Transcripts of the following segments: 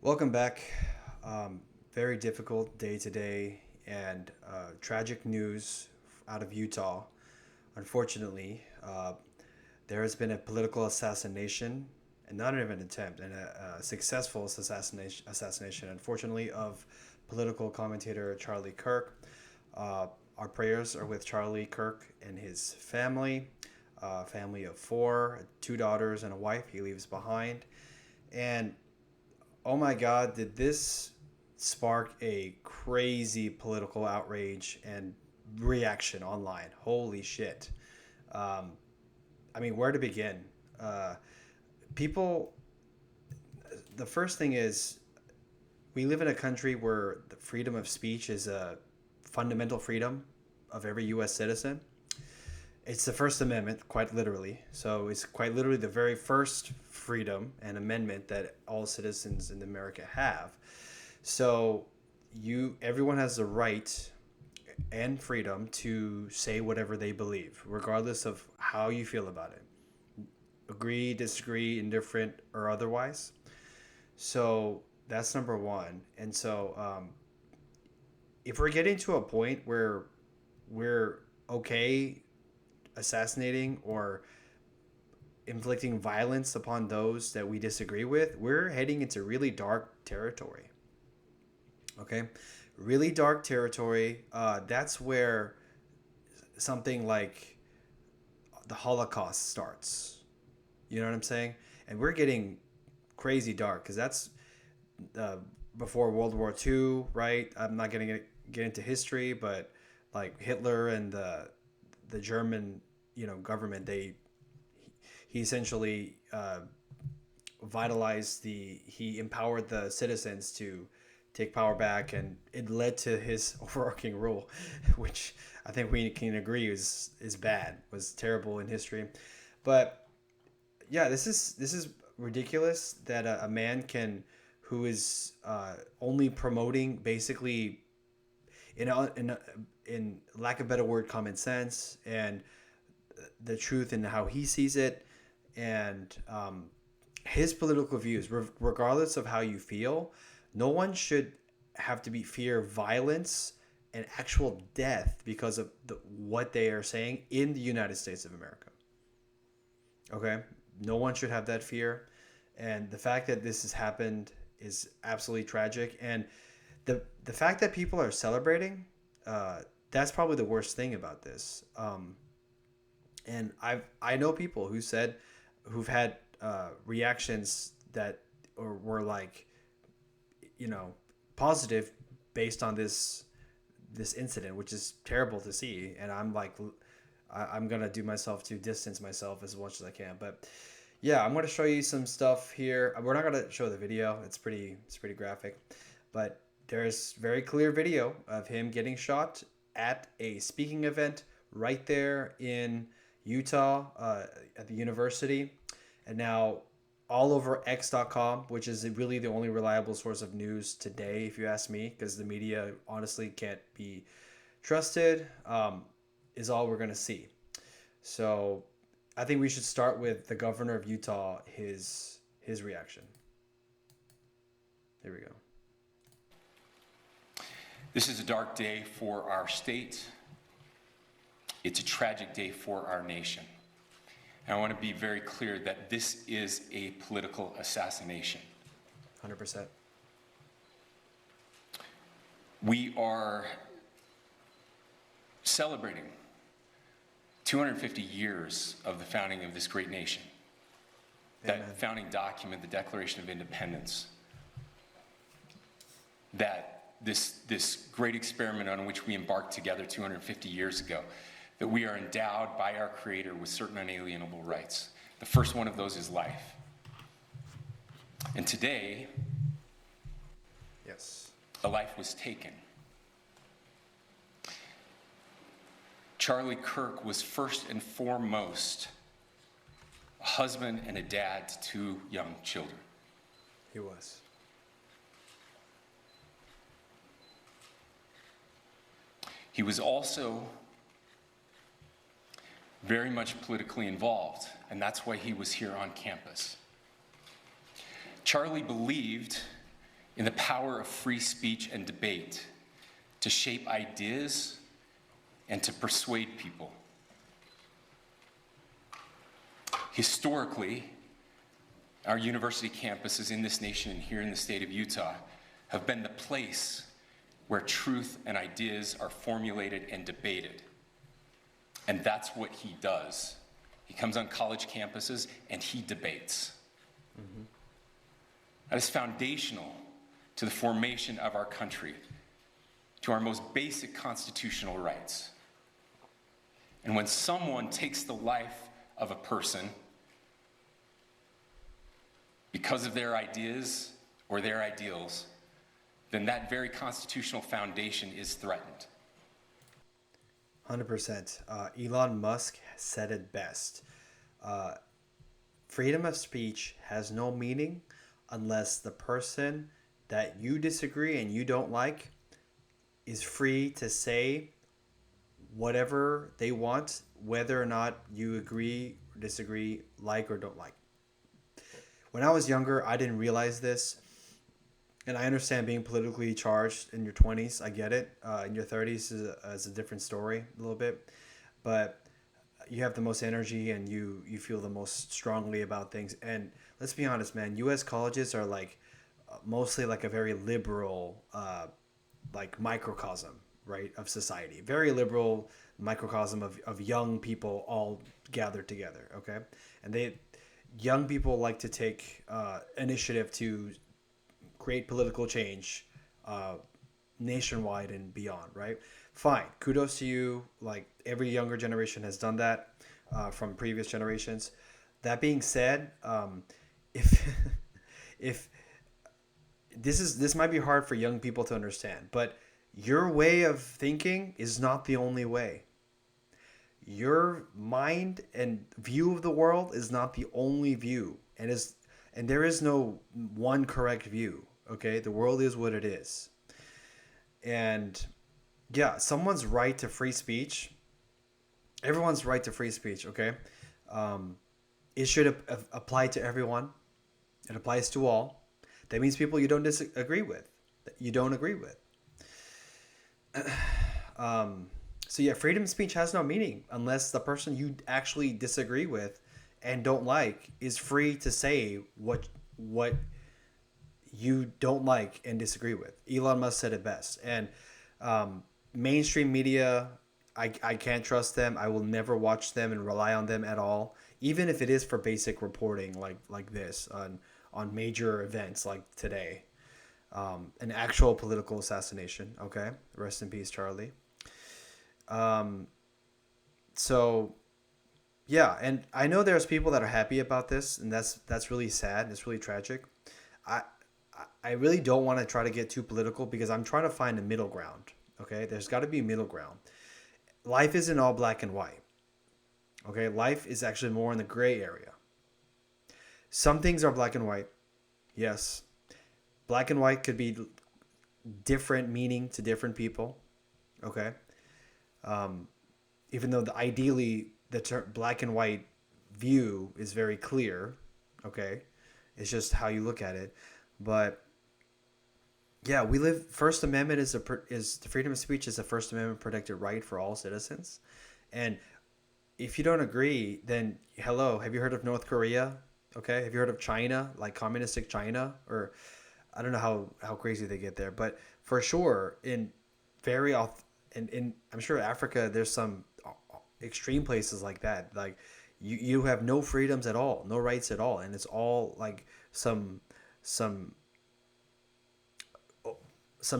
Welcome back. Very difficult day today and tragic news out of Utah. Unfortunately, there has been a political assassination, and not even an attempt, and a successful assassination, unfortunately, of political commentator Charlie Kirk. Our prayers are with Charlie Kirk and his family, family of four, two daughters and a wife he leaves behind. And oh my God, did this spark a crazy political outrage and reaction online? Holy shit. Um, I mean, where to begin? Uh, people, the first thing is we live in a country where the freedom of speech is a fundamental freedom of every U.S. citizen. It's the First Amendment, quite literally. So it's quite literally the very first freedom and amendment that all citizens in America have. So everyone has the right and freedom to say whatever they believe, regardless of how you feel about it. Agree, disagree, indifferent, or otherwise. So that's number one. And so if we're getting to a point where we're okay assassinating or inflicting violence upon those that we disagree with, we're heading into really dark territory. Okay, really dark territory. That's where something like the Holocaust starts. You know what I'm saying? And we're getting crazy dark because that's uh, before World War II, right? I'm not going to get into history, but like Hitler and the German, government, he essentially he empowered the citizens to take power back, and it led to his overarching rule, which I think we can agree is bad, was terrible in history. But yeah, this is ridiculous that a man can who is only promoting basically in lack of a better word, common sense and the truth and how he sees it, and his political views, regardless of how you feel. No one should have to be fear violence and actual death because of what they are saying in the United States of America. Okay, no one should have that fear, and the fact that this has happened is absolutely tragic. And the fact that people are celebrating, that's probably the worst thing about this. And I know people who've had reactions that or were like, positive based on this incident, which is terrible to see. And I'm like, I'm gonna do myself to distance myself as much as I can. But yeah, I'm gonna show you some stuff here. We're not gonna show the video. It's pretty graphic, but there's very clear video of him getting shot at a speaking event right there in Utah, at the university. And now all over X.com, which is really the only reliable source of news today, if you ask me, because the media honestly can't be trusted, is all we're going to see. So I think we should start with the governor of Utah, his reaction. Here we go. This is a dark day for our state. It's a tragic day for our nation. And I want to be very clear that this is a political assassination. 100%. We are celebrating 250 years of the founding of this great nation. Amen. That founding document, the Declaration of Independence, that this great experiment on which we embarked together 250 years ago, that we are endowed by our Creator with certain unalienable rights. The first one of those is life. And today, Yes. a life was taken. Charlie Kirk was first and foremost a husband and a dad to two young children. He was. He was also very much politically involved, and that's why he was here on campus. Charlie believed in the power of free speech and debate to shape ideas and to persuade people. Historically, our university campuses in this nation and here in the state of Utah have been the place where truth and ideas are formulated and debated. And that's what he does. He comes on college campuses and he debates. Mm-hmm. That is foundational to the formation of our country, to our most basic constitutional rights. And when someone takes the life of a person because of their ideas or their ideals, then that very constitutional foundation is threatened. 100%. Elon Musk said it best. Freedom of speech has no meaning unless the person that you disagree and you don't like is free to say whatever they want, whether or not you agree or disagree, like or don't like. When I was younger, I didn't realize this. And I understand being politically charged in your 20s. I get it. In your 30s is a different story a little bit. But you have the most energy and you feel the most strongly about things. And let's be honest, man, U.S. colleges are like mostly like a very liberal like microcosm, right, of society. Very liberal microcosm of young people all gathered together, okay? And young people like to take initiative to create political change nationwide and beyond, right? Fine. Kudos to you. Like every younger generation has done that from previous generations. That being said, if this might be hard for young people to understand, but your way of thinking is not the only way. Your mind and view of the world is not the only view, and there is no one correct view. Okay, the world is what it is, and yeah, someone's right to free speech. Everyone's right to free speech. Okay, it should apply to everyone. It applies to all. That means people you don't disagree with, that you don't agree with. So yeah, freedom of speech has no meaning unless the person you actually disagree with and don't like is free to say what you don't like and disagree with. Elon Musk said it best. And mainstream media, I can't trust them. I will never watch them and rely on them at all, even if it is for basic reporting like this on major events like today. An actual political assassination. Okay, rest in peace, Charlie. So yeah, and I know there's people that are happy about this, and that's really sad. It's really tragic. I really don't want to try to get too political because I'm trying to find a middle ground. Okay, there's got to be a middle ground. Life isn't all black and white. Okay, life is actually more in the gray area. Some things are black and white. Yes, black and white could be different meaning to different people. Okay. Even though ideally the term black and white view is very clear, okay, it's just how you look at it. But yeah, we live. First Amendment is the freedom of speech is a First Amendment protected right for all citizens, and if you don't agree, then hello, have you heard of North Korea? Okay, have you heard of China, like communistic China, or I don't know how crazy they get there, but for sure in I'm sure Africa, there's some extreme places like that. Like you have no freedoms at all, no rights at all. And it's all like some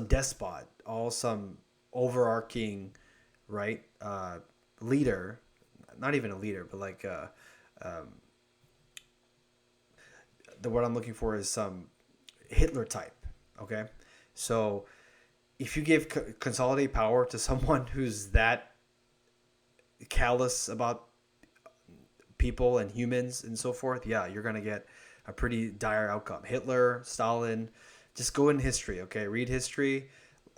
despot, some overarching, right? Leader, not even a leader, but like, the word I'm looking for is some Hitler type. Okay. So, if you give consolidate power to someone who's that callous about people and humans and so forth, yeah, you're going to get a pretty dire outcome. Hitler, Stalin, just go in history, okay? Read history.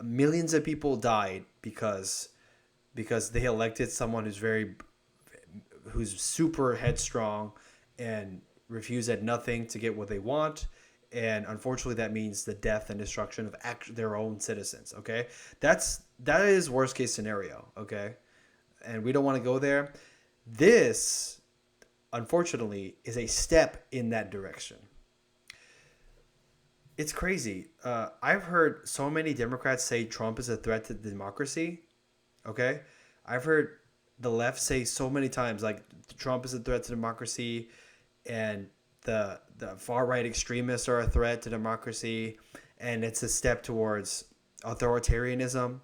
Millions of people died because they elected someone who's super headstrong and refused at nothing to get what they want. and unfortunately that means the death and destruction of their own citizens. Okay, that is worst case scenario. Okay, and we don't want to go there. This, unfortunately, is a step in that direction. It's crazy. I've heard so many Democrats say Trump is a threat to democracy. Okay, I've heard the left say so many times like Trump is a threat to democracy, and the far right extremists are a threat to democracy, and it's a step towards authoritarianism.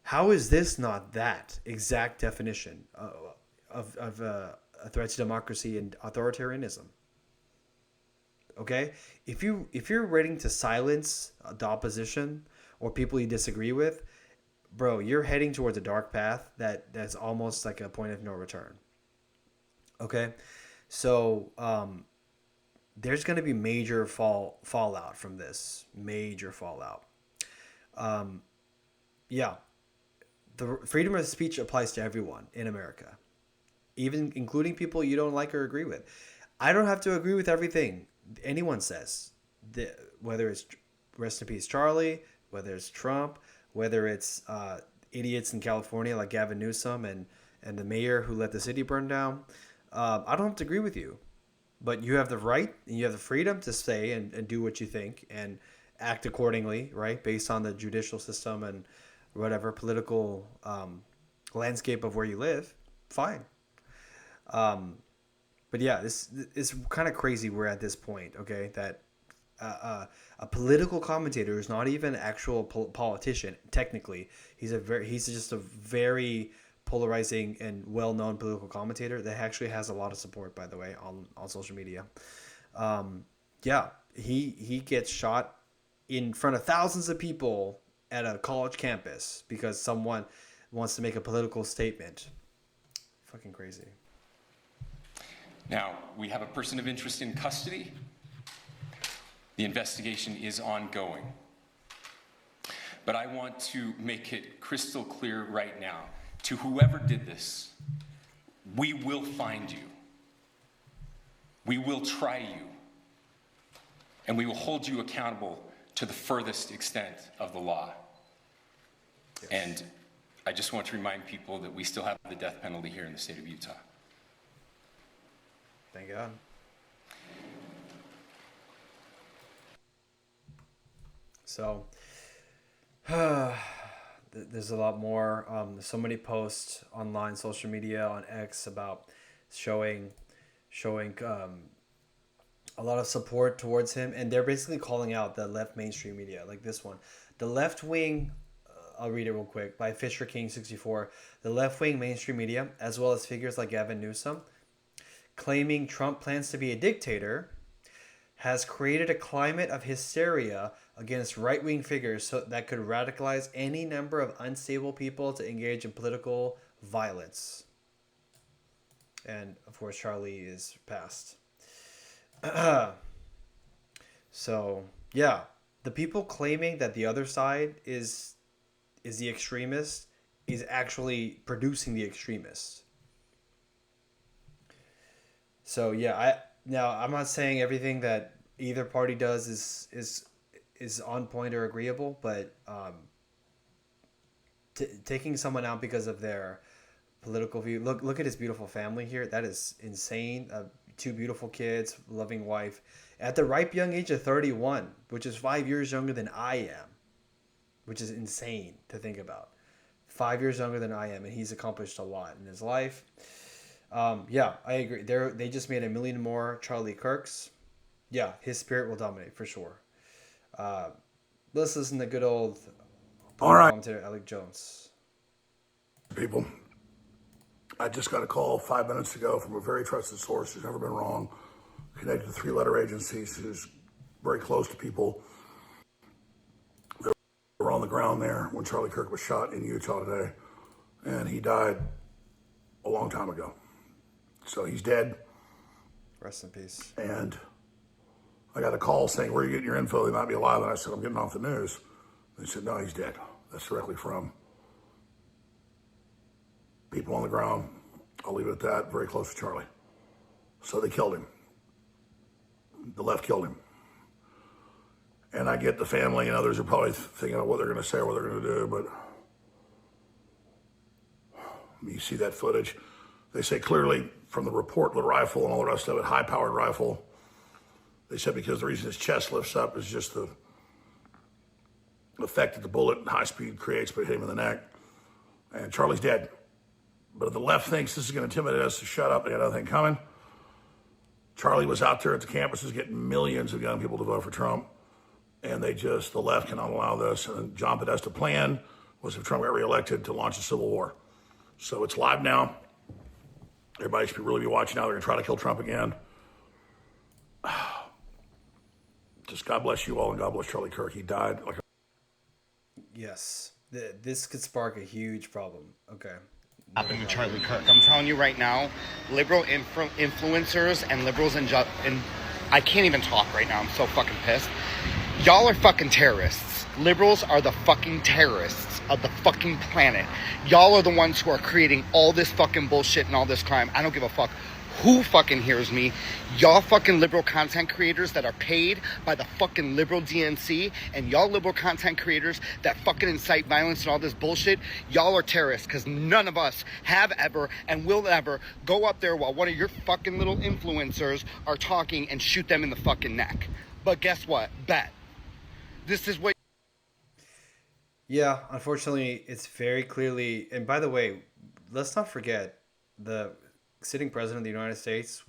How is this not that exact definition of a threat to democracy and authoritarianism? Okay, if you're ready to silence the opposition or people you disagree with, bro, you're heading towards a dark path that's almost like a point of no return. Okay, so there's going to be major fallout from this. Major fallout. Yeah, the freedom of speech applies to everyone in America, even including people you don't like or agree with. I don't have to agree with everything anyone says, whether it's rest in peace Charlie, whether it's Trump, whether it's idiots in California like Gavin Newsom and the mayor who let the city burn down. I don't have to agree with you, but you have the right and you have the freedom to say and do what you think and act accordingly, right? Based on the judicial system and whatever political landscape of where you live. Fine. But yeah, this is kind of crazy. We're at this point, okay, that a political commentator who's not even an actual politician, technically, he's just a very polarizing and well-known political commentator that actually has a lot of support, by the way, on social media. Yeah, he gets shot in front of thousands of people at a college campus because someone wants to make a political statement. Fucking crazy. Now, we have a person of interest in custody. The investigation is ongoing. But I want to make it crystal clear right now, to whoever did this, we will find you. We will try you. And we will hold you accountable to the furthest extent of the law. Yes. And I just want to remind people that we still have the death penalty here in the state of Utah. Thank God. So, there's a lot more. There's so many posts online, social media, on X about showing a lot of support towards him, and they're basically calling out the left mainstream media, like this one, the left wing. I'll read it real quick by Fisher King 64. The left wing mainstream media, as well as figures like Gavin Newsom, claiming Trump plans to be a dictator, has created a climate of hysteria against right-wing figures that could radicalize any number of unstable people to engage in political violence. And, of course, Charlie is passed. So, yeah. The people claiming that the other side is the extremist is actually producing the extremists. So yeah, I'm not saying everything that either party does is on point or agreeable, but taking someone out because of their political view. Look at his beautiful family here. That is insane. 2 beautiful kids, loving wife, at the ripe young age of 31, which is 5 years younger than I am, which is insane to think about. 5 years younger than I am, and he's accomplished a lot in his life. Yeah, I agree. They just made 1 million more Charlie Kirks. Yeah, his spirit will dominate for sure. Let's listen to good old commentator Alec Jones. People, I just got a call 5 minutes ago from a very trusted source who's never been wrong, connected to 3-letter agencies, who's very close to people that were on the ground there when Charlie Kirk was shot in Utah today, and he died a long time ago. So he's dead. Rest in peace. And I got a call saying, where are you getting your info? He might be alive. And I said, I'm getting off the news. They said, no, he's dead. That's directly from people on the ground. I'll leave it at that. Very close to Charlie. So they killed him. The left killed him. And I get the family and others are probably thinking about what they're going to say or what they're going to do, but you see that footage. They say clearly from the report, the rifle and all the rest of it, high-powered rifle. They said because the reason his chest lifts up is just the effect that the bullet at high speed creates by hitting him in the neck. And Charlie's dead. But if the left thinks this is going to intimidate us to shut up, they got nothing coming. Charlie was out there at the campuses getting millions of young people to vote for Trump. And the left cannot allow this. And John Podesta's plan was if Trump got reelected to launch a civil war. So it's live now. Everybody should really be watching now. They're going to try to kill Trump again. Just God bless you all and God bless Charlie Kirk. He died like a... Yes. This could spark a huge problem. Okay. Happened to Charlie Kirk. I'm telling you right now, liberal influencers and liberals and I can't even talk right now. I'm so fucking pissed. Y'all are fucking terrorists. Liberals are the fucking terrorists of the fucking planet. Y'all are the ones who are creating all this fucking bullshit and all this crime. I don't give a fuck who fucking hears me. Y'all fucking liberal content creators that are paid by the fucking liberal DNC and y'all liberal content creators that fucking incite violence and all this bullshit, y'all are terrorists because none of us have ever and will ever go up there while one of your fucking little influencers are talking and shoot them in the fucking neck. But guess what? Bet. This is what... Yeah, unfortunately, it's very clearly... And by the way, let's not forget the sitting president of the United States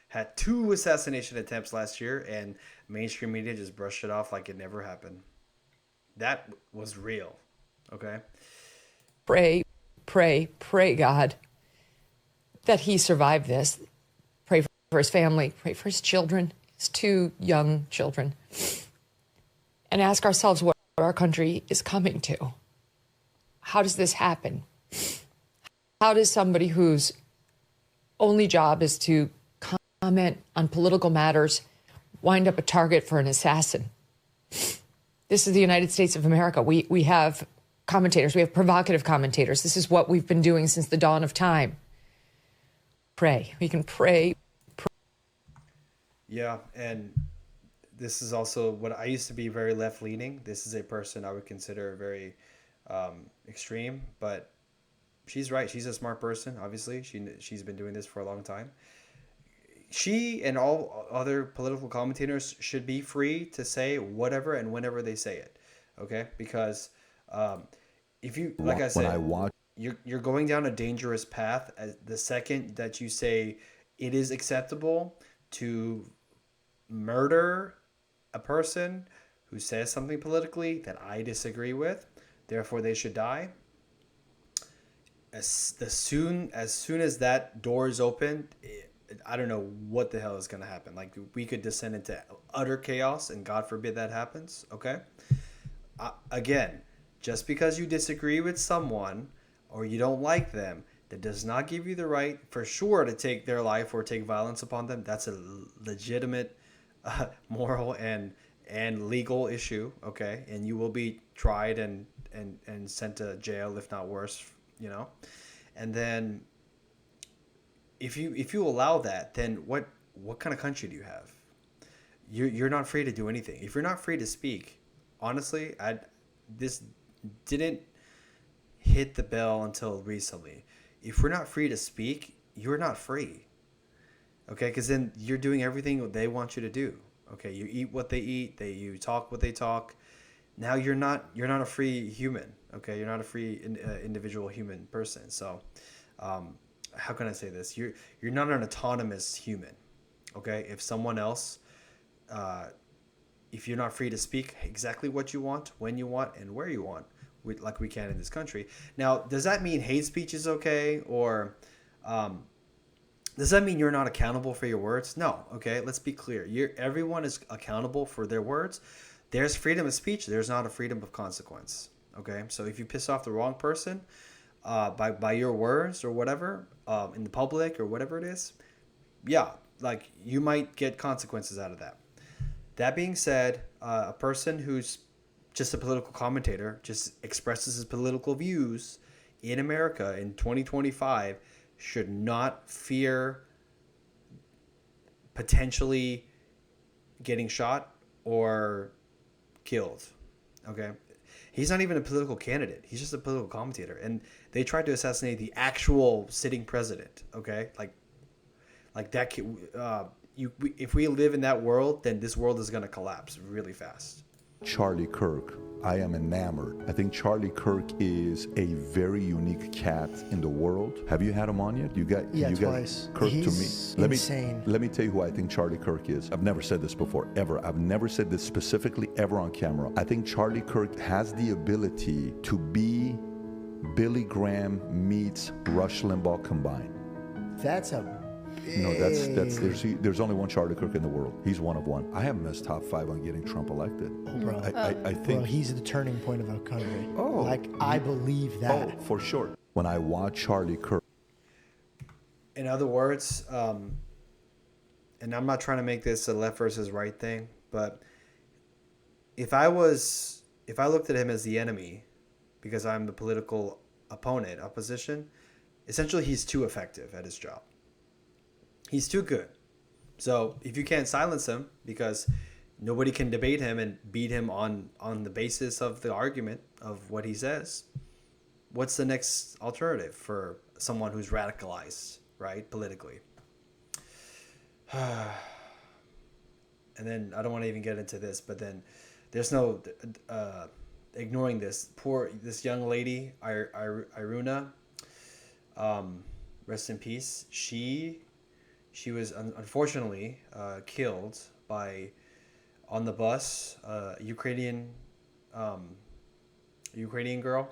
had 2 assassination attempts last year, and mainstream media just brushed it off like it never happened. That was real. Okay? Pray, God, that he survived this. Pray for his family. Pray for his children, his 2 young children. And ask ourselves what our country is coming to. How does this happen? How does somebody whose only job is to comment on political matters wind up a target for an assassin? This is the United States of America. We have commentators. We have provocative commentators. This is what we've been doing since the dawn of time. Pray. We can pray. Yeah, and this is also what I used to be very left-leaning. This is a person I would consider very extreme, but she's right. She's a smart person, obviously. She's been doing this for a long time. She and all other political commentators should be free to say whatever and whenever they say it, okay? Because if you, like I said, you're going down a dangerous path. The second that you say it is acceptable to murder a person who says something politically that I disagree with, therefore they should die. As soon as that door is open, I don't know what the hell is going to happen. Like, we could descend into utter chaos, and God forbid that happens. Okay. Again, just because you disagree with someone or you don't like them, that does not give you the right, for sure, to take their life or take violence upon them. That's a legitimate moral and legal issue. Okay, and you will be tried and sent to jail, if not worse. You know, and then if you allow that, then what kind of country do you have? You're not free to do anything. If you're not free to speak, honestly, this didn't hit the bell until recently. If we're not free to speak, you're not free. Okay, because then you're doing everything they want you to do. Okay, you eat what they eat, you talk what they talk. Now you're not a free human. Okay, you're not a free individual human person. So, how can I say this? You're not an autonomous human. Okay, if someone else, if you're not free to speak exactly what you want, when you want, and where you want, like we can in this country. Now, does that mean hate speech is okay, or does that mean you're not accountable for your words? No. Okay, let's be clear. Everyone is accountable for their words. There's freedom of speech. There's not a freedom of consequence. Okay, so if you piss off the wrong person by your words or whatever in the public or whatever it is, yeah, like you might get consequences out of that. That being said, a person who's just a political commentator, just expresses his political views in America in 2025 should not fear potentially getting shot or killed. Okay, he's not even a political candidate. He's just a political commentator, and they tried to assassinate the actual sitting president. Okay, like that. If we live in that world, then this world is gonna collapse really fast. Charlie Kirk. I am enamored. I think Charlie Kirk is a very unique cat in the world. Have you had him on yet? You got twice. Kirk He's to me. insane. Let me tell you who I think Charlie Kirk is. I've never said this before, ever. I've never said this specifically ever on camera. I think Charlie Kirk has the ability to be Billy Graham meets Rush Limbaugh combined. That's a There's only one Charlie Kirk in the world. He's one of one. I have him as top 5 on getting Trump elected. bro. I think He's the turning point of our country. Oh, I believe that. Oh, for sure. When I watch Charlie Kirk. In other words, and I'm not trying to make this a left versus right thing, but if I looked at him as the enemy, because I'm the political opposition, essentially he's too effective at his job. He's too good. So if you can't silence him because nobody can debate him and beat him on the basis of the argument of what he says, what's the next alternative for someone who's radicalized, right, politically? And then I don't want to even get into this, but then there's no ignoring this young lady, Iruna, rest in peace. She was unfortunately killed on the bus, Ukrainian girl,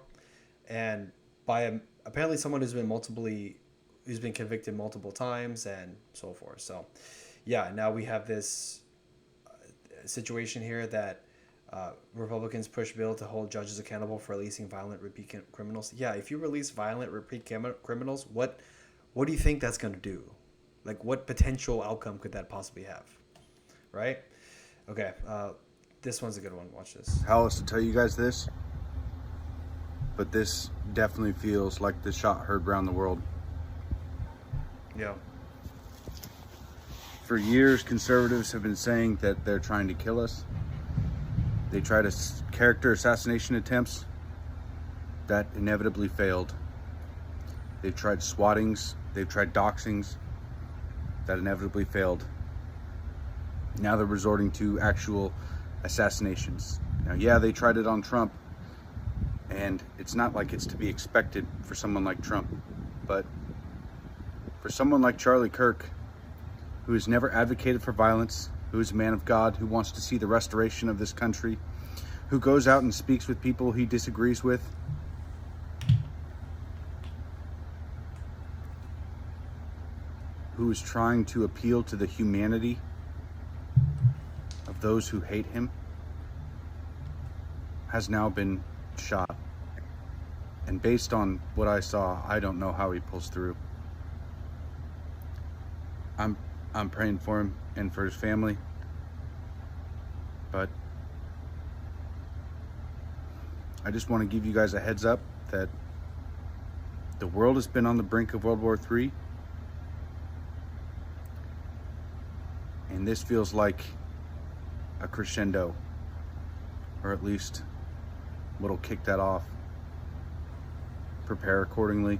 and by apparently someone who's been convicted multiple times and so forth. So, yeah, now we have this situation here that Republicans push bill to hold judges accountable for releasing violent repeat criminals. Yeah, if you release violent repeat criminals, what do you think that's going to do? Like, what potential outcome could that possibly have? Right? Okay, this one's a good one. Watch this. Helpless to tell you guys this, but this definitely feels like the shot heard around the world. Yeah. For years, conservatives have been saying that they're trying to kill us. They tried character assassination attempts that inevitably failed. They've tried swattings, they've tried doxings that inevitably failed. Now they're resorting to actual assassinations. Now, yeah, they tried it on Trump, and it's not like it's to be expected for someone like Trump, but for someone like Charlie Kirk, who has never advocated for violence, who is a man of God, who wants to see the restoration of this country, who goes out and speaks with people he disagrees with, who is trying to appeal to the humanity of those who hate him, has now been shot. And based on what I saw, I don't know how he pulls through. I'm praying for him and for his family, but I just want to give you guys a heads up that the world has been on the brink of World War III, and this feels like a crescendo, or at least what'll kick that off. Prepare accordingly.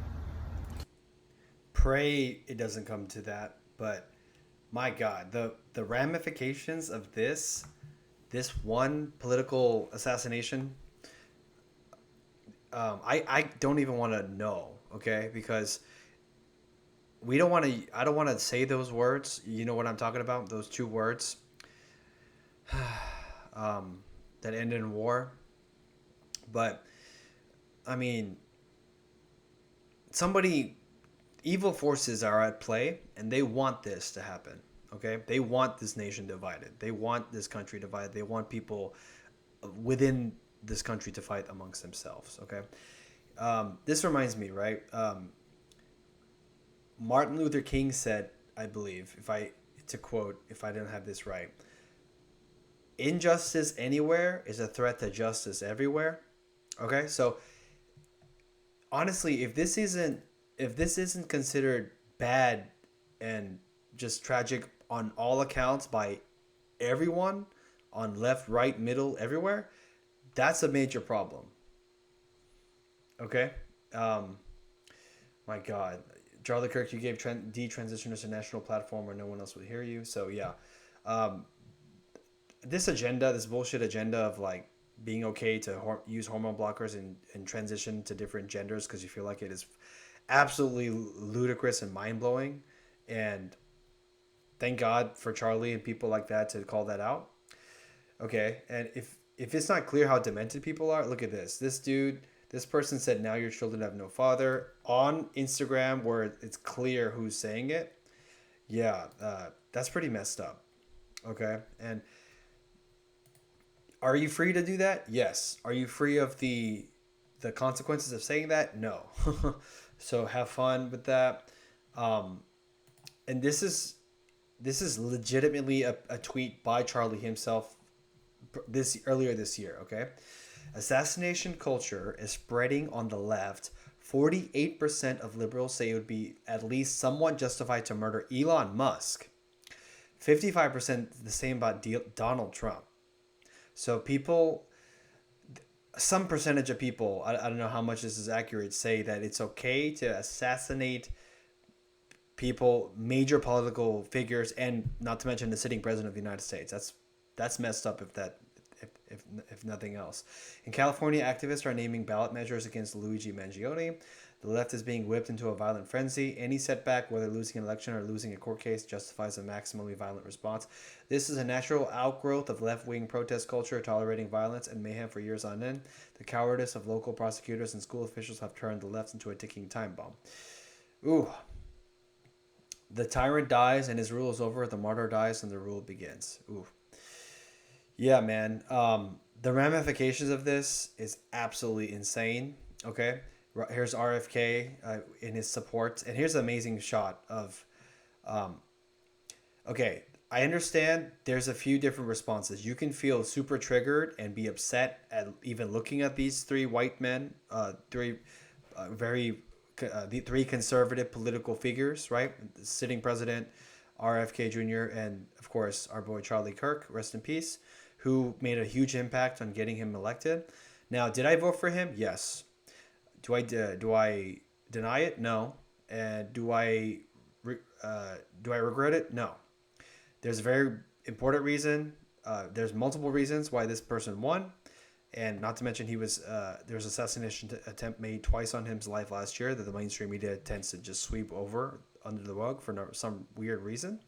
Pray it doesn't come to that, but my God, the ramifications of this one political assassination, I don't even want to know, okay? Because I don't want to say those words. You know what I'm talking about? Those two words that end in war. But I mean, evil forces are at play, and they want this to happen. Okay, they want this nation divided. They want this country divided. They want people within this country to fight amongst themselves. Okay, this reminds me, right? Martin Luther King said, I believe, if I didn't have this right, injustice anywhere is a threat to justice everywhere. Okay, so honestly, if this isn't considered bad and just tragic on all accounts by everyone on left, right, middle, everywhere, that's a major problem. Okay? My God. Charlie Kirk, you gave detransitioners a national platform where no one else would hear you. So, yeah. Um, this agenda, this bullshit agenda of like being okay to use hormone blockers and transition to different genders because you feel like it is absolutely ludicrous and mind-blowing. And thank God for Charlie and people like that to call that out. Okay, and if it's not clear how demented people are, look at this. This person said, "Now your children have no father" on Instagram, where it's clear who's saying it. Yeah, that's pretty messed up. Okay, and are you free to do that? Yes. Are you free of the consequences of saying that? No. So have fun with that. And this is legitimately a tweet by Charlie himself earlier this year. Okay, assassination culture is spreading on the left. 48% of liberals say it would be at least somewhat justified to murder Elon Musk. 55% the same about Donald Trump. So people, some percentage of people, I don't know how much this is accurate, say that it's okay to assassinate people, major political figures, and not to mention the sitting president of the United States. That's messed up if nothing else. In California, activists are naming ballot measures against Luigi Mangione. The left is being whipped into a violent frenzy. Any setback, whether losing an election or losing a court case, justifies a maximally violent response. This is a natural outgrowth of left-wing protest culture, tolerating violence and mayhem for years on end. The cowardice of local prosecutors and school officials have turned the left into a ticking time bomb. Ooh. The tyrant dies and his rule is over. The martyr dies and the rule begins. Ooh. Yeah, man. The ramifications of this is absolutely insane. Okay. Here's RFK in his support. And here's an amazing shot of, okay, I understand there's a few different responses. You can feel super triggered and be upset at even looking at these three white men, the three conservative political figures, right? The sitting president, RFK Jr., and of course, our boy Charlie Kirk, rest in peace, who made a huge impact on getting him elected. Now, did I vote for him? Yes. Do I deny it? No. And do I regret it? No. There's a very important reason. There's multiple reasons why this person won, and not to mention there was an assassination attempt made twice on his life last year that the mainstream media tends to just sweep over under the rug for some weird reason.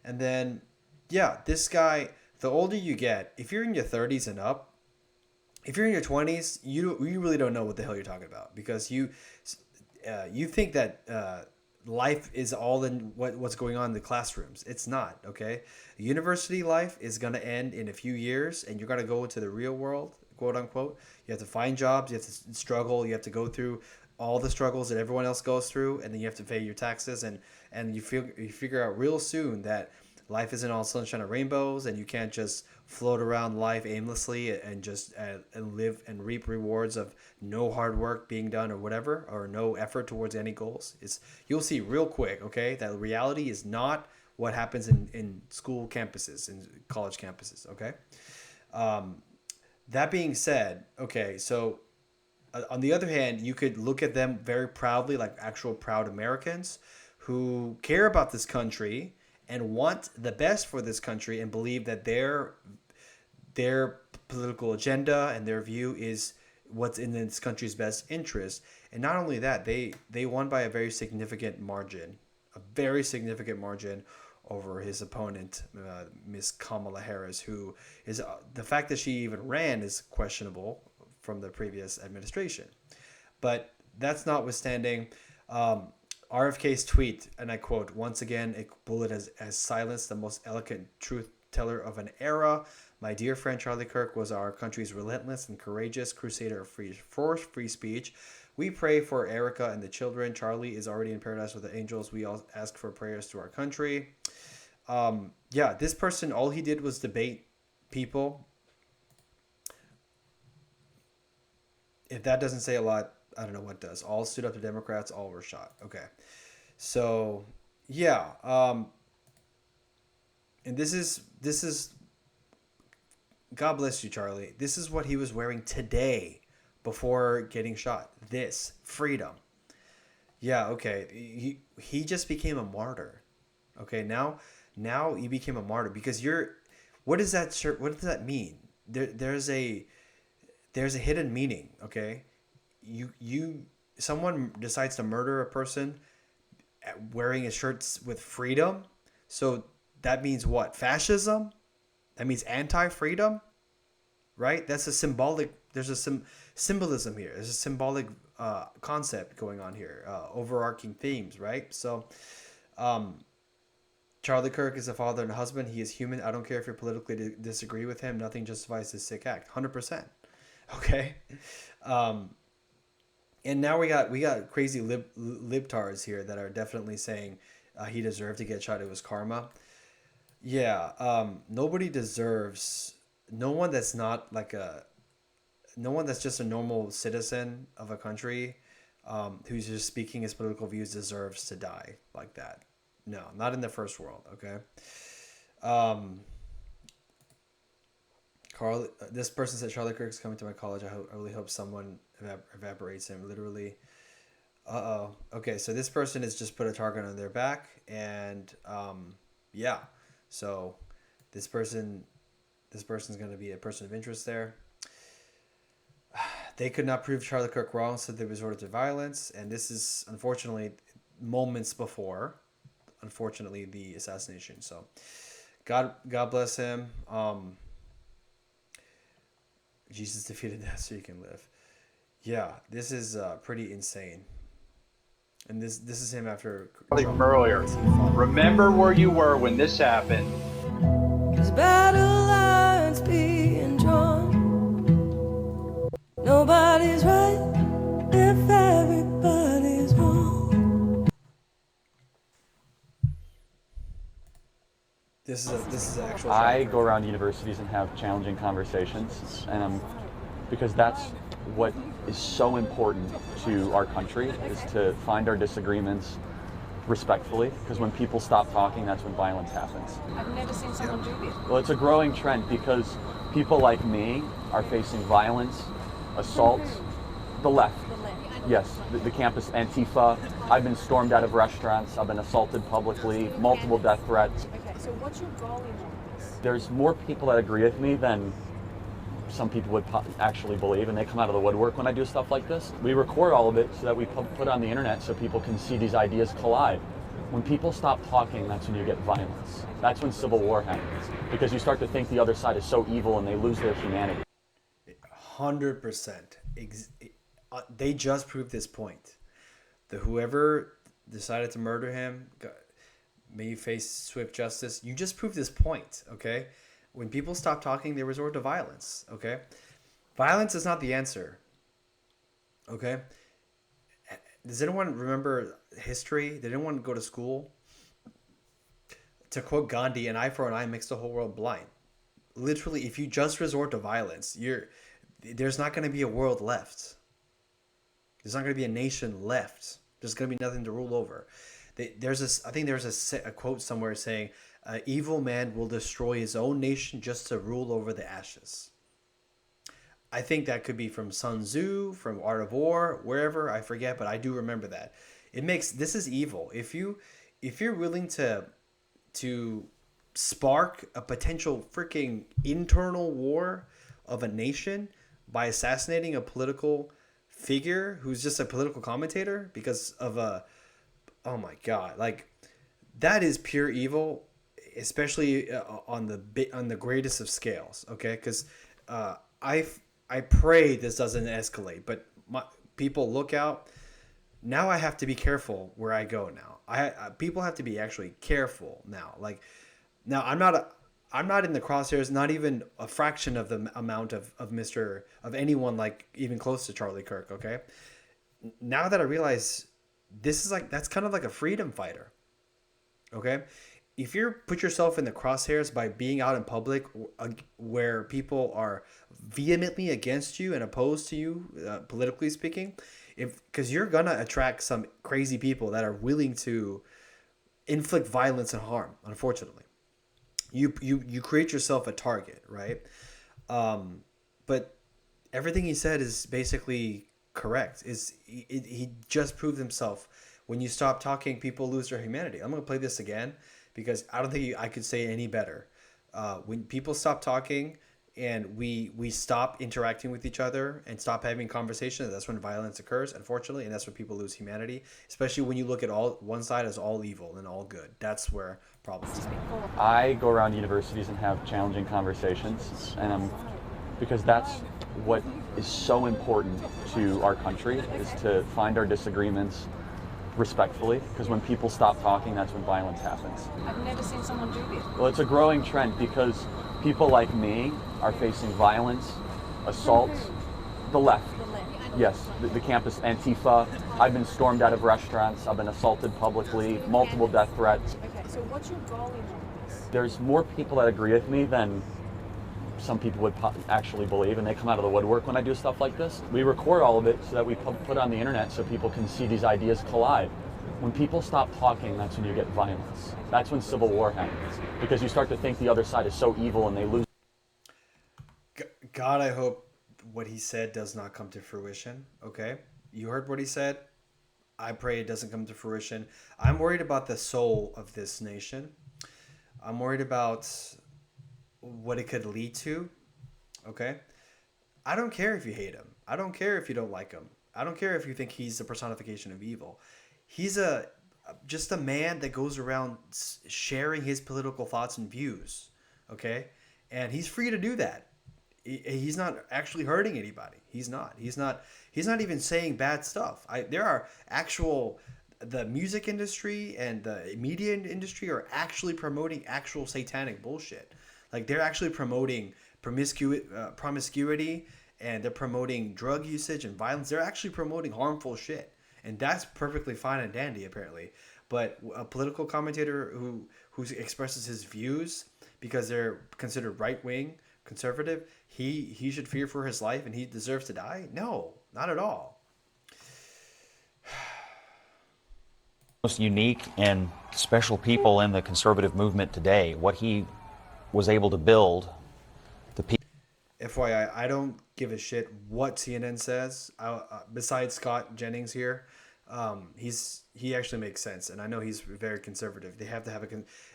And then, yeah, this guy. The older you get, if you're in your 30s and up, if you're in your 20s, you really don't know what the hell you're talking about, because you think that life is all in what's going on in the classrooms. It's not, okay? University life is going to end in a few years, and you're going to go into the real world, quote unquote. You have to find jobs, you have to struggle, you have to go through all the struggles that everyone else goes through, and then you have to pay your taxes, and you figure out real soon that life isn't all sunshine and rainbows, and you can't just float around life aimlessly and just and live and reap rewards of no hard work being done or whatever, or no effort towards any goals. You'll see real quick, okay, that reality is not what happens in school campuses, in college campuses, okay? That being said, okay, so on the other hand, you could look at them very proudly, like actual proud Americans who care about this country and want the best for this country, and believe that their political agenda and their view is what's in this country's best interest. And not only that, they won by a very significant margin over his opponent, Miss Kamala Harris, who is the fact that she even ran is questionable from the previous administration. But that's notwithstanding, RFK's tweet, and I quote, "Once again, a bullet has silenced the most eloquent truth teller of an era. My dear friend Charlie Kirk was our country's relentless and courageous crusader for free speech. We pray for Erica and the children. Charlie is already in paradise with the angels. We all ask for prayers to our country." Yeah, this person, all he did was debate people. If that doesn't say a lot, I don't know what does. All stood up to Democrats, all were shot. Okay. So, yeah. And this is God bless you, Charlie. This is what he was wearing today before getting shot. This freedom. Yeah, okay. He just became a martyr. Okay, now he became a martyr because you're. What does that shirt? What does that mean? There's a hidden meaning. Okay, someone decides to murder a person wearing a shirt with freedom. So that means what? Fascism? That means anti-freedom, right? That's a symbolic. There's a symbolism here. There's a symbolic concept going on here. Overarching themes, right? So, Charlie Kirk is a father and a husband. He is human. I don't care if you politically disagree with him. Nothing justifies his sick act. 100%. Okay. And now we got crazy libtards here that are definitely saying he deserved to get shot. It was karma. Yeah. Nobody deserves. No one that's not like no one that's just a normal citizen of a country, who's just speaking his political views deserves to die like that. No, not in the first world. Okay. Carl, this person said Charlie Kirk is coming to my college. I really hope someone evaporates him. Literally. Okay, so this person has just put a target on their back, and yeah. So this person's going to be a person of interest there. They could not prove Charlie Kirk wrong, so they resorted to violence, and this is unfortunately moments before, unfortunately, the assassination. So God bless him. Jesus defeated death so you can live. Yeah, this is pretty insane. And this is him after From earlier. Remember where you were when this happened. There's battle lines being drawn. Nobody's right if everybody's wrong. This is an actual. I go around universities and have challenging conversations, and because that's what is so important to our country, is to find our disagreements respectfully, because when people stop talking, that's when violence happens. I've never seen someone do this. Well, it's a growing trend because people like me are facing violence, assaults, the left. Yes, the campus Antifa. I've been stormed out of restaurants. I've been assaulted publicly, multiple death threats. Okay, so what's your goal in all this? There's more people that agree with me than some people would actually believe, and they come out of the woodwork when I do stuff like this. We record all of it so that we put it on the internet so people can see these ideas collide. When people stop talking, that's when you get violence. That's when civil war happens, because you start to think the other side is so evil and they lose their humanity. 100%. They just proved this point. Whoever decided to murder him may face swift justice. You just proved this point, okay? When people stop talking, they resort to violence, okay? Violence is not the answer, okay? Does anyone remember history? Did anyone go to school? To quote Gandhi, an eye for an eye makes the whole world blind. Literally, if you just resort to violence, there's not going to be a world left. There's not going to be a nation left. There's going to be nothing to rule over. I think there's a quote somewhere saying, "An evil man will destroy his own nation just to rule over the ashes." I think that could be from Sun Tzu, from Art of War, wherever, I forget, but I do remember that. This is evil. If you're willing to spark a potential freaking internal war of a nation by assassinating a political figure who's just a political commentator because of oh my God, like that is pure evil, especially on the greatest of scales. Okay, because I pray this doesn't escalate, but people look out. Now I have to be careful where I go now. People have to be actually careful now. Like now I'm not in the crosshairs, not even a fraction of the amount of anyone like even close to Charlie Kirk, okay? Now that I realize that's kind of like a freedom fighter. Okay? If you put yourself in the crosshairs by being out in public where people are vehemently against you and opposed to you, politically speaking, because you're going to attract some crazy people that are willing to inflict violence and harm, unfortunately. You create yourself a target, right? But everything he said is basically correct. He just proved himself. When you stop talking, people lose their humanity. I'm gonna play this again because I don't think I could say it any better. When people stop talking and we stop interacting with each other and stop having conversations, that's when violence occurs, unfortunately, and that's when people lose humanity. Especially when you look at one side as all evil and all good. That's where problems happen. I go around universities and have challenging conversations, and because that's what is so important to our country, is to find our disagreements respectfully, because when people stop talking, that's when violence happens. I've never seen someone do this. Well, it's a growing trend because people like me are facing violence, assaults, the left. Yes, the campus Antifa. I've been stormed out of restaurants. I've been assaulted publicly, multiple death threats. Okay, so what's your goal in all this? There's more people that agree with me than some people would actually believe, and they come out of the woodwork when I do stuff like this. We record all of it so that we put it on the internet so people can see these ideas collide. When people stop talking, that's when you get violence. That's when civil war happens, because you start to think the other side is so evil and they lose. God, I hope what he said does not come to fruition. Okay, you heard what he said. I pray it doesn't come to fruition. I'm worried about the soul of this nation. I'm worried about what it could lead to. Okay, I don't care if you hate him. I don't care if you don't like him. I don't care if you think he's the personification of evil. He's just a man that goes around sharing his political thoughts and views. Okay, and he's free to do that. He's not actually hurting anybody. He's not even saying bad stuff. There are the music industry and the media industry are actually promoting actual satanic bullshit. Like, they're actually promoting promiscuity, and they're promoting drug usage and violence. They're actually promoting harmful shit, and that's perfectly fine and dandy, apparently. But a political commentator who expresses his views because they're considered right-wing, conservative, he should fear for his life and he deserves to die? No, not at all. Most unique and special people in the conservative movement today. What he was able to build, the people. FYI, I don't give a shit what CNN says. Besides Scott Jennings here, he actually makes sense, and I know he's very conservative. They have to have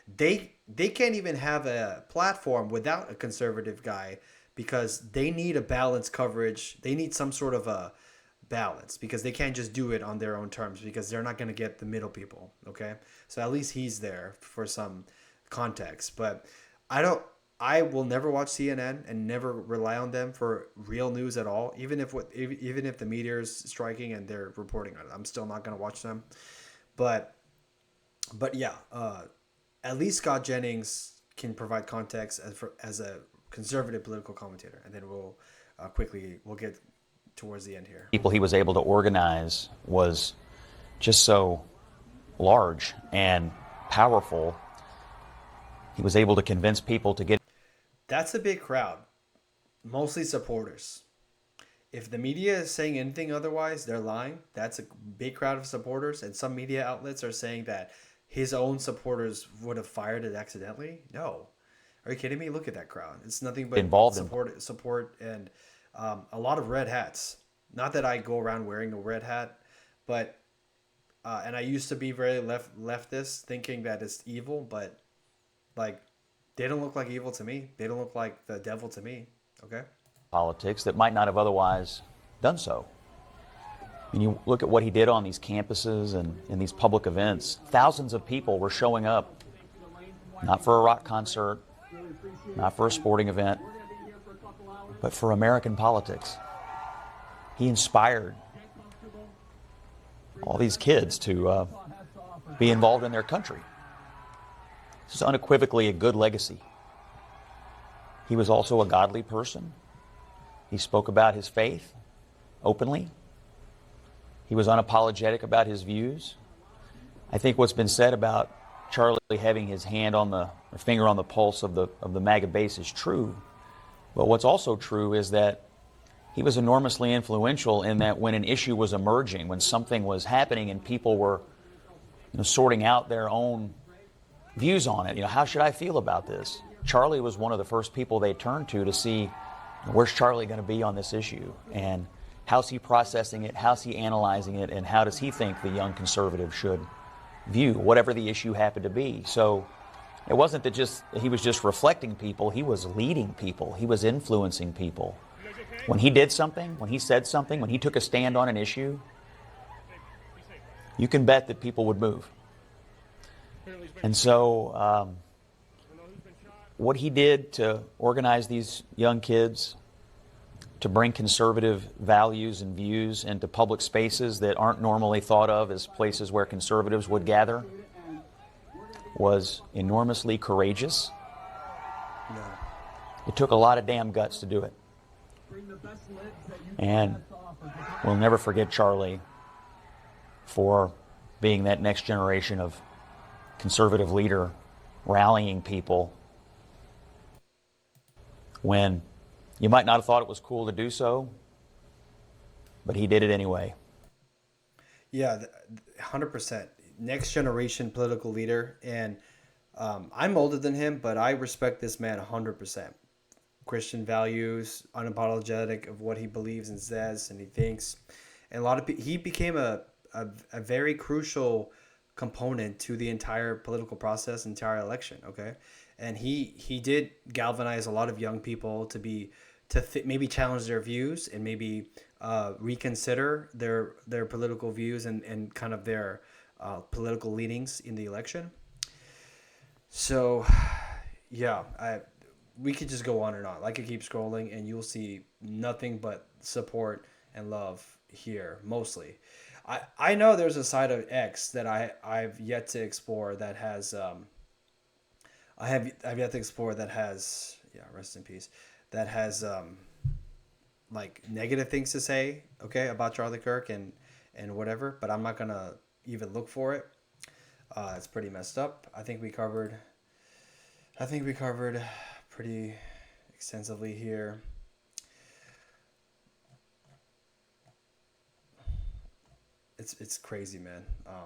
they can't even have a platform without a conservative guy, because they need a balanced coverage. They need some sort of a balance, because they can't just do it on their own terms, because they're not going to get the middle people. Okay, so at least he's there for some context. But I will never watch CNN and never rely on them for real news at all. Even if the media is striking and they're reporting on it, I'm still not going to watch them. But yeah, at least Scott Jennings can provide context as a conservative political commentator, and then we'll get towards the end here. People he was able to organize was just so large and powerful. He was able to convince people to get. That's a big crowd, mostly supporters. If the media is saying anything otherwise, they're lying. That's a big crowd of supporters, and some media outlets are saying that his own supporters would have fired it accidentally. No. Are you kidding me? Look at that crowd. It's nothing but support and a lot of red hats. Not that I go around wearing a red hat, but and I used to be very leftist, thinking that it's evil, but like, they don't look like evil to me. They don't look like the devil to me. Okay? Politics that might not have otherwise done so. When you look at what he did on these campuses and in these public events, thousands of people were showing up, not for a rock concert, not for a sporting event, but for American politics. He inspired all these kids to be involved in their country. This is unequivocally a good legacy. He was also a godly person. He spoke about his faith openly. He was unapologetic about his views. I think what's been said about Charlie having his hand on or finger on the pulse of the MAGA base is true. But what's also true is that he was enormously influential in that when an issue was emerging, when something was happening and people were sorting out their own views on it, how should I feel about this? Charlie was one of the first people they turned to see Where's Charlie going to be on this issue? And how's he processing it? How's he analyzing it? And how does he think the young conservative should view whatever the issue happened to be? So it wasn't that he was just reflecting people. He was leading people. He was influencing people. When he did something, when he said something, when he took a stand on an issue, you can bet that people would move. And so what he did to organize these young kids, to bring conservative values and views into public spaces that aren't normally thought of as places where conservatives would gather, was enormously courageous. It took a lot of damn guts to do it. And we'll never forget Charlie for being that next generation of conservative leader, rallying people when you might not have thought it was cool to do so, but he did it anyway. Yeah, 100%. Next generation political leader. And I'm older than him, but I respect this man 100%. Christian values, unapologetic of what he believes and says and he thinks. And he became a very crucial component to the entire political process, entire election, okay? And he did galvanize a lot of young people to maybe challenge their views and maybe reconsider their political views and kind of their political leanings in the election. So, yeah, we could just go on and on. I could keep scrolling, and you'll see nothing but support and love here, mostly. I know there's a side of X that I've yet to explore that has I've yet to explore that has, yeah, rest in peace, that has like negative things to say, okay, about Charlie Kirk and whatever, but I'm not gonna even look for it. It's pretty messed up. I think we covered pretty extensively here. It's crazy, man. I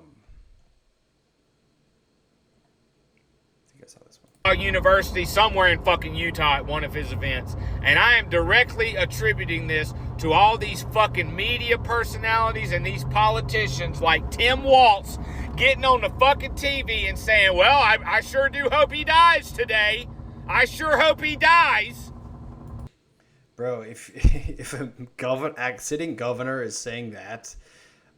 think I saw this one. University somewhere in fucking Utah at one of his events, and I am directly attributing this to all these fucking media personalities and these politicians like Tim Waltz getting on the fucking TV and saying, well, I sure do hope he dies today. I sure hope he dies. Bro, if a sitting governor is saying that,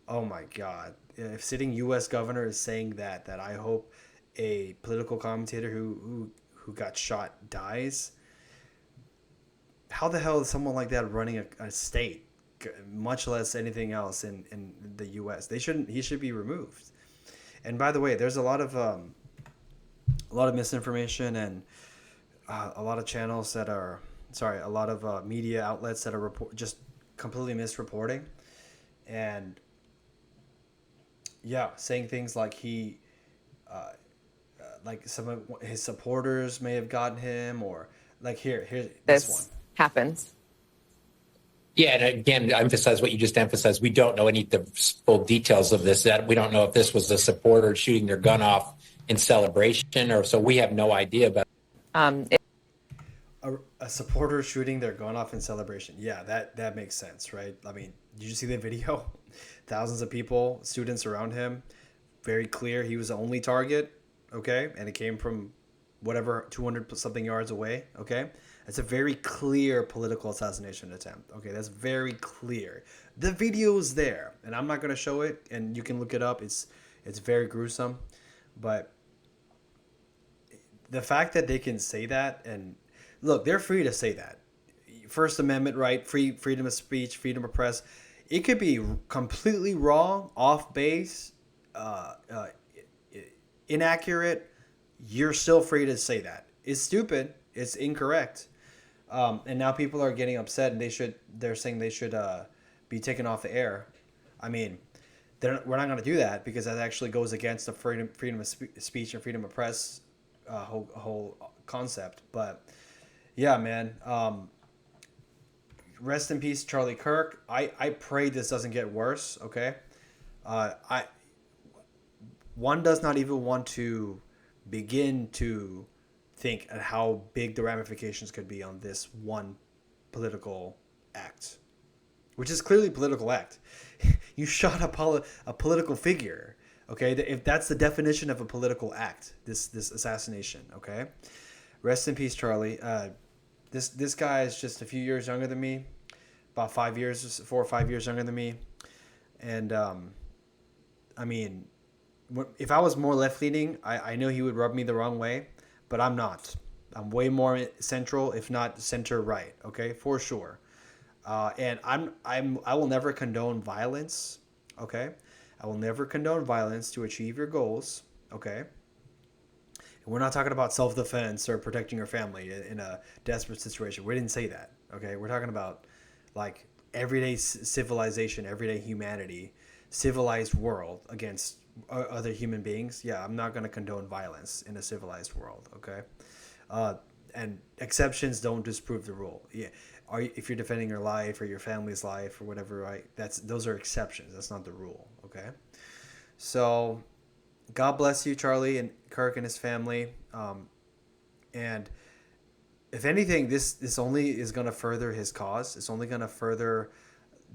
oh my God. If sitting U.S. governor is saying that I hope a political commentator who got shot dies, how the hell is someone like that running a state, much less anything else in the U.S.? He should be removed. And by the way, there's a lot of misinformation and a lot of channels that are, a lot of media outlets that are just completely misreporting. And yeah, saying things like like some of his supporters may have gotten him, or like here's this one happens. Yeah, and again, to emphasize what you just emphasized, we don't know any of the full details of this. That we don't know if this was a supporter shooting their gun off in celebration, or so we have no idea about. A supporter shooting their gun off in celebration. Yeah, that makes sense, right? I mean, did you see the video? Thousands of people, students around him. Very clear he was the only target, okay? And it came from whatever, 200 something yards away, okay? It's a very clear political assassination attempt, okay? That's very clear. The video is there, and I'm not going to show it, and you can look it up. It's very gruesome, but the fact that they can say that, and look, they're free to say that. First Amendment right, freedom of speech, freedom of press. It could be completely wrong, off base, inaccurate. You're still free to say that. It's stupid. It's incorrect. And now people are getting upset, and they're saying they should be taken off the air. I mean, we're not going to do that because that actually goes against the freedom of speech and freedom of press whole concept. But yeah, man. Rest in peace, Charlie Kirk. I pray this doesn't get worse. Okay, one does not even want to begin to think at how big the ramifications could be on this one political act, which is clearly a political act. You shot a political figure. Okay, if that's the definition of a political act, this assassination. Okay, rest in peace, Charlie. This guy is just a few years younger than me, about 4 or 5 years younger than me, and I mean, if I was more left leaning, I know he would rub me the wrong way, but I'm not. I'm way more central, if not center right. Okay, for sure. And I will never condone violence. Okay, I will never condone violence to achieve your goals. Okay. And we're not talking about self-defense or protecting your family in a desperate situation. We didn't say that. Okay, we're talking about like everyday civilization, everyday humanity, civilized world against other human beings. Yeah, I'm not going to condone violence in a civilized world. Okay. And exceptions don't disprove the rule. Yeah, if you're defending your life or your family's life or whatever, right? Those are exceptions. That's not the rule. Okay. So, God bless you, Charlie and Kirk and his family. And if anything, this only is going to further his cause. It's only going to further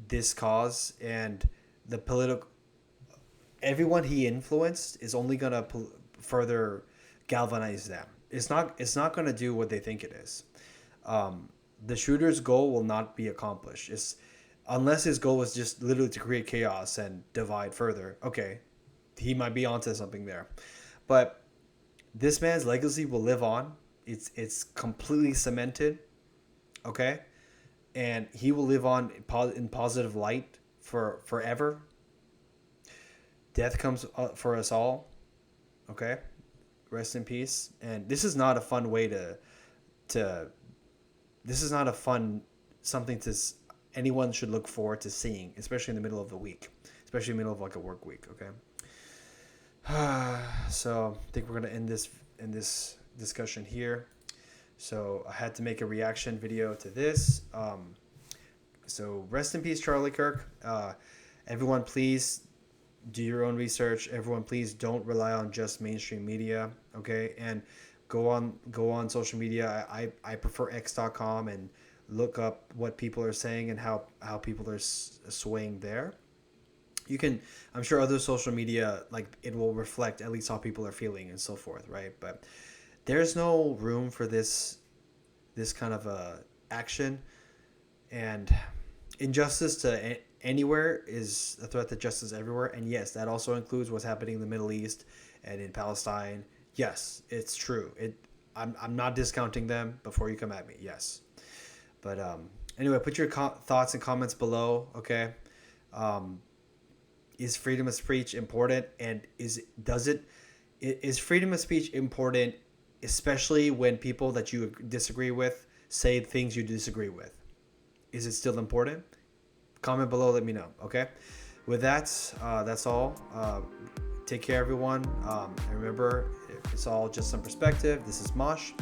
this cause, and the political. Everyone he influenced is only going to further galvanize them. It's not going to do what they think it is. The shooter's goal will not be accomplished. Unless his goal was just literally to create chaos and divide further. Okay, he might be onto something there. But this man's legacy will live on. It's completely cemented. Okay? And he will live on in positive light for forever. Death comes for us all. Okay? Rest in peace. And this is not a fun way this is not a fun something anyone should look forward to seeing, especially in the middle of the week, especially in the middle of like a work week. Okay. So I think we're gonna end this discussion here. So I had to make a reaction video to this. So rest in peace, Charlie Kirk. Everyone, please do your own research. Everyone, please don't rely on just mainstream media. Okay, and go on social media. I prefer x.com and look up what people are saying and how people are swaying there. You can, I'm sure other social media, like it will reflect at least how people are feeling and so forth, right? But there's no room for this kind of action, and injustice to anywhere is a threat to justice everywhere. And yes, that also includes what's happening in the Middle East and in Palestine. Yes, it's true. I'm not discounting them before you come at me. Yes. But anyway, put your thoughts and comments below, okay? Is freedom of speech important? And is freedom of speech important, especially when people that you disagree with say things you disagree with? Is it still important? Comment below, let me know, okay? With that, that's all. Take care, everyone. And remember, it's all just some perspective. This is Mosh.